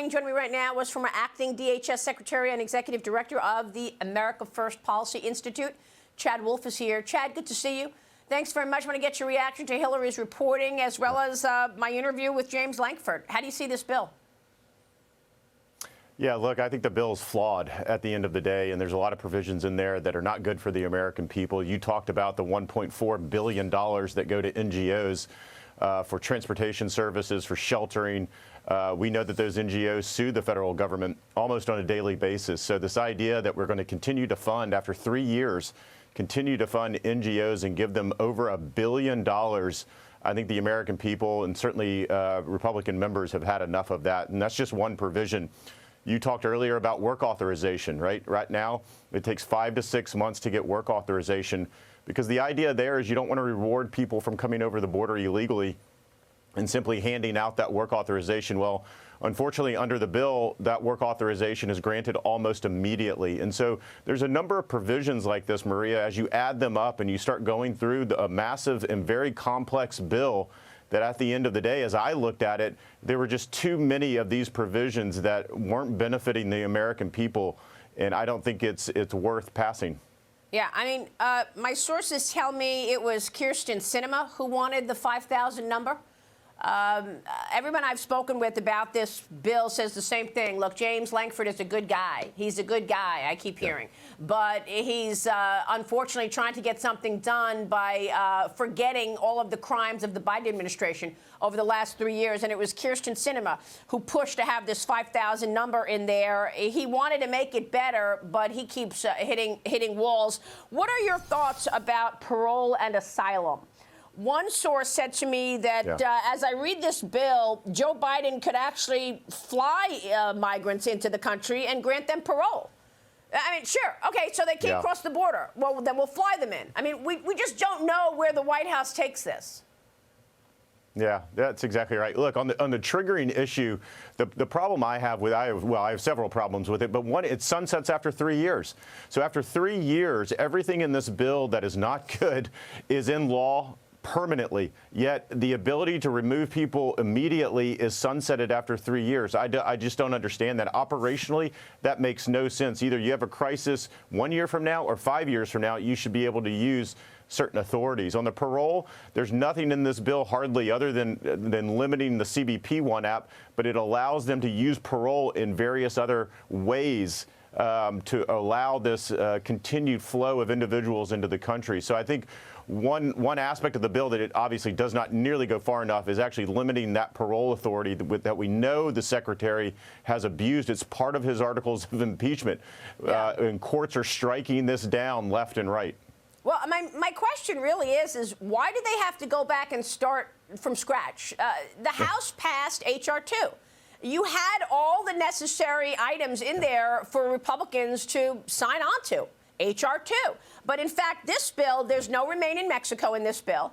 morning. Joining me right now was former acting DHS Secretary and Executive Director of the America First Policy Institute. Chad Wolf is here. Chad, good to see you. Thanks very much. I want to get your reaction to Hillary's reporting as well as my interview with James Lankford. How do you see this bill? Yeah, look, I think the bill is flawed at the end of the day, and there's a lot of provisions in there that are not good for the American people. You talked about the $1.4 billion that go to NGOs for transportation services, for sheltering. We know that those NGOs sue the federal government almost on a daily basis. So this idea that we're going to continue to fund, after 3 years, continue to fund NGOs and give them over $1 billion, I think the American people and certainly Republican members have had enough of that. And that's just one provision. You talked earlier about work authorization, right? Right now, it takes 5 to 6 months to get work authorization because the idea there is you don't want to reward people from coming over the border illegally and simply handing out that work authorization. Well, unfortunately, under the bill, that work authorization is granted almost immediately. And so there's a number of provisions like this, Maria, as you add them up and you start going through a massive and very complex bill that at the end of the day, as I looked at it, there were just too many of these provisions that weren't benefiting the American people. And I don't think it's worth passing. Yeah, I mean, my sources tell me it was Kyrsten Sinema who wanted the 5,000 number. Everyone I've spoken with about this bill says the same thing. Look, James Lankford is a good guy. He's a good guy, I keep hearing. But he's unfortunately trying to get something done by forgetting all of the crimes of the Biden administration over the last 3 years. And it was Kyrsten Sinema who pushed to have this 5,000 number in there. He wanted to make it better, but he keeps hitting walls. What are your thoughts about parole and asylum? One source said to me that as I read this bill, Joe Biden could actually fly migrants into the country and grant them parole. I mean, sure. OK, so they can't cross the border. Well, then we'll fly them in. I mean, we just don't know where the White House takes this. Yeah, that's exactly right. Look, on the triggering issue, the problem I have with I have several problems with it, but one, it sunsets after 3 years. So after 3 years, everything in this bill that is not good is in law permanently, yet the ability to remove people immediately is sunsetted after 3 years. I just don't understand that. Operationally, that makes no sense. Either you have a crisis 1 year from now or 5 years from now, you should be able to use certain authorities. On the parole, there's nothing in this bill hardly other than limiting the CBP1 app, but it allows them to use parole in various other ways to allow this continued flow of individuals into the country. So I think one aspect of the bill that it obviously does not nearly go far enough is actually limiting that parole authority that we know the secretary has abused. It's part of his articles of impeachment. And courts are striking this down left and right. Well, my question really is why do they have to go back and start from scratch? The House passed H.R. 2. You had all the necessary items in there for Republicans to sign on to. H.R. 2. But in fact, this bill, there's no Remain in Mexico in this bill.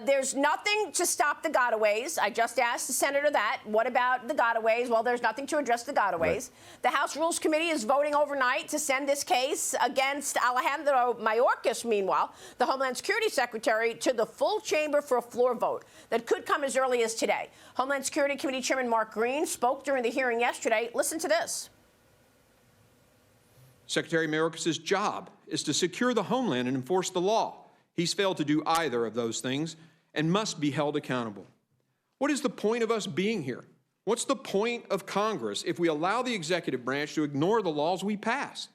There's nothing to stop the gotaways. I just asked the senator that. What about the gotaways? Well, there's nothing to address the gotaways. Right. The House Rules Committee is voting overnight to send this case against Alejandro Mayorkas, meanwhile, the Homeland Security Secretary, to the full chamber for a floor vote that could come as early as today. Homeland Security Committee Chairman Mark Green spoke during the hearing yesterday. Listen to this. Secretary Mayorkas' job is to secure the homeland and enforce the law. He's failed to do either of those things and must be held accountable. What is the point of us being here? What's the point of Congress if we allow the executive branch to ignore the laws we pass?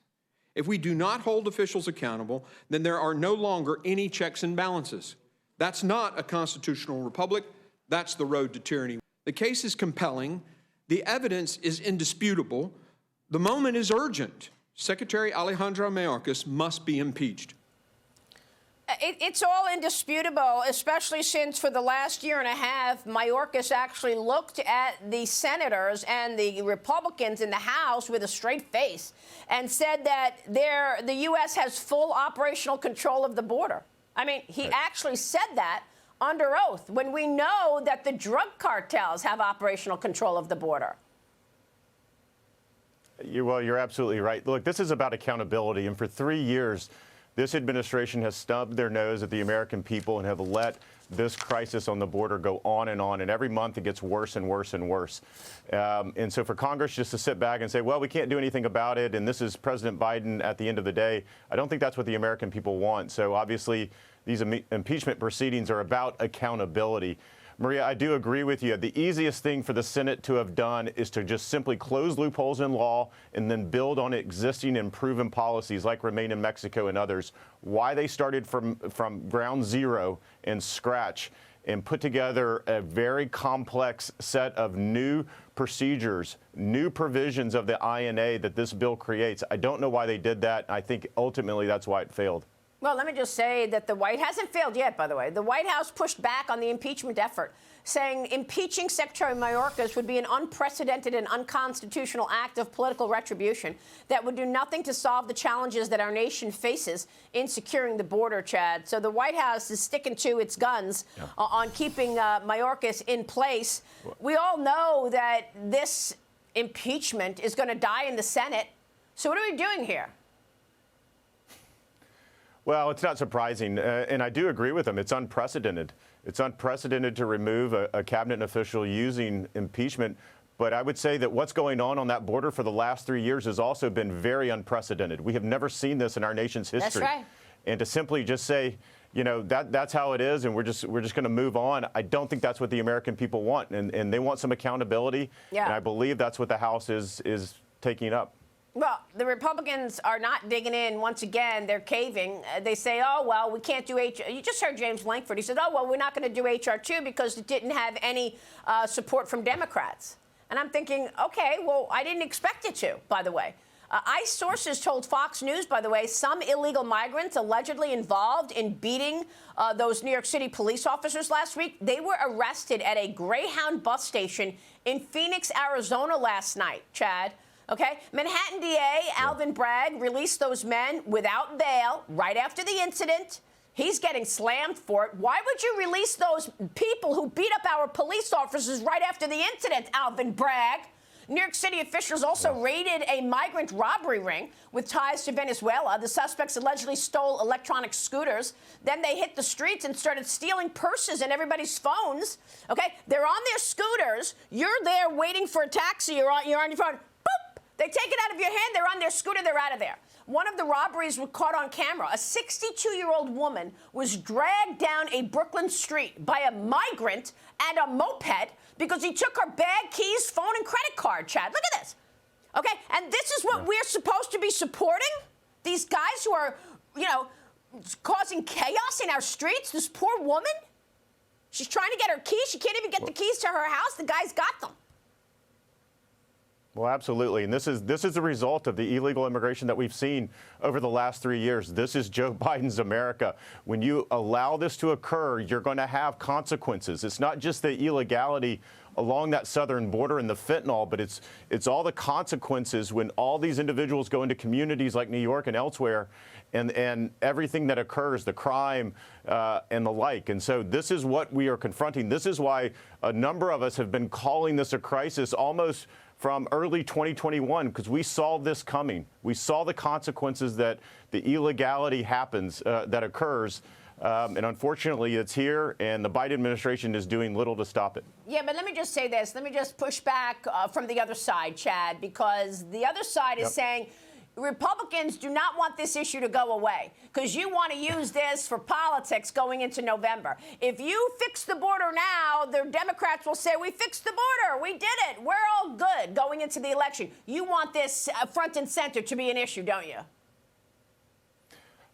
If we do not hold officials accountable, then there are no longer any checks and balances. That's not a constitutional republic. That's the road to tyranny. The case is compelling. The evidence is indisputable. The moment is urgent. Secretary Alejandro Mayorkas must be impeached. It's all indisputable, especially since for the last year and a half, Mayorkas actually looked at the senators and the Republicans in the House with a straight face and said that the U.S. has full operational control of the border. I mean, he actually said that under oath when we know that the drug cartels have operational control of the border. Well, you're absolutely right. Look, this is about accountability. And for 3 years, this administration has stubbed their nose at the American people and have let this crisis on the border go on, and every month it gets worse and worse and worse. And so for Congress just to sit back and say, well, we can't do anything about it, and this is President Biden at the end of the day, I don't think that's what the American people want. So obviously, these impeachment proceedings are about accountability. Maria, I do agree with you. The easiest thing for the Senate to have done is to just simply close loopholes in law and then build on existing and proven policies like Remain in Mexico and others. Why they started from ground zero and scratch and put together a very complex set of new procedures, new provisions of the INA that this bill creates. I don't know why they did that. I think ultimately that's why it failed. Well, let me just say that the White hasn't failed yet, by the way. The White House pushed back on the impeachment effort, saying impeaching Secretary Mayorkas would be an unprecedented and unconstitutional act of political retribution that would do nothing to solve the challenges that our nation faces in securing the border, Chad. So the White House is sticking to its guns on keeping Mayorkas in place. We all know that this impeachment is going to die in the Senate. So what are we doing here? Well, it's not surprising, and I do agree with them. It's unprecedented. It's unprecedented to remove a cabinet official using impeachment. But I would say that what's going on that border for the last 3 years has also been very unprecedented. We have never seen this in our nation's history. That's right. And to simply just say, you know, that's how it is, and we're just going to move on. I don't think that's what the American people want, and they want some accountability. Yeah. And I believe that's what the House is taking up. Well, the Republicans are not digging in. Once again, they're caving. They say, oh, well, we can't do H. You just heard James Lankford. He said, oh, well, we're not going to do H.R. 2 because it didn't have any support from Democrats. And I'm thinking, OK, well, I didn't expect it to, by the way. ICE sources told Fox News, by the way, some illegal migrants allegedly involved in beating those New York City police officers last week. They were arrested at a Greyhound bus station in Phoenix, Arizona last night, Chad. Okay, Manhattan DA Alvin Bragg released those men without bail right after the incident. He's getting slammed for it. Why would you release those people who beat up our police officers right after the incident, Alvin Bragg? New York City officials also raided a migrant robbery ring with ties to Venezuela. The suspects allegedly stole electronic scooters. Then they hit the streets and started stealing purses and everybody's phones. Okay, they're on their scooters. You're there waiting for a taxi. You're on your phone. They take it out of your hand, they're on their scooter, they're out of there. One of the robberies was caught on camera. A 62-year-old woman was dragged down a Brooklyn street by a migrant and a moped because he took her bag, keys, phone, and credit card, Chad. Look at this. Okay, and this is what we're supposed to be supporting? These guys who are, you know, causing chaos in our streets? This poor woman? She's trying to get her keys. She can't even get the keys to her house. The guy's got them. Well, absolutely. And this is the result of the illegal immigration that we've seen over the last 3 years. This is Joe Biden's America. When you allow this to occur, you're going to have consequences. It's not just the illegality along that southern border and the fentanyl, but it's all the consequences when all these individuals go into communities like New York and elsewhere, and everything that occurs, the crime and the like. And so this is what we are confronting. This is why a number of us have been calling this a crisis almost from early 2021, because we saw this coming. We saw the consequences that the illegality happens, that occurs. And unfortunately, it's here, and the Biden administration is doing little to stop it. Yeah, but let me just say this. Let me just push back from the other side, Chad, because the other side is saying Republicans do not want this issue to go away because you want to use this for politics going into November. If you fix the border now, the Democrats will say, we fixed the border. We did it. We're all good going into the election. You want this front and center to be an issue, don't you?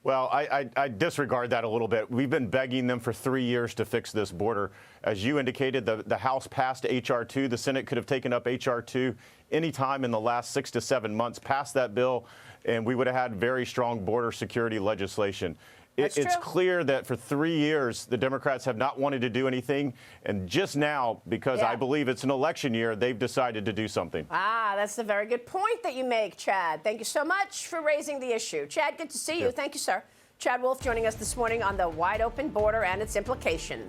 Well, I disregard that a little bit. We've been begging them for 3 years to fix this border. As you indicated, the House passed H.R. 2. The Senate could have taken up H.R. 2 any time in the last 6 to 7 months, passed that bill, and we would have had very strong border security legislation. It's clear that for 3 years, the Democrats have not wanted to do anything. And just now, because I believe it's an election year, they've decided to do something. Ah, that's a very good point that you make, Chad. Thank you so much for raising the issue. Chad, good to see you. Thank you, sir. Chad Wolf joining us this morning on the wide open border and its implications.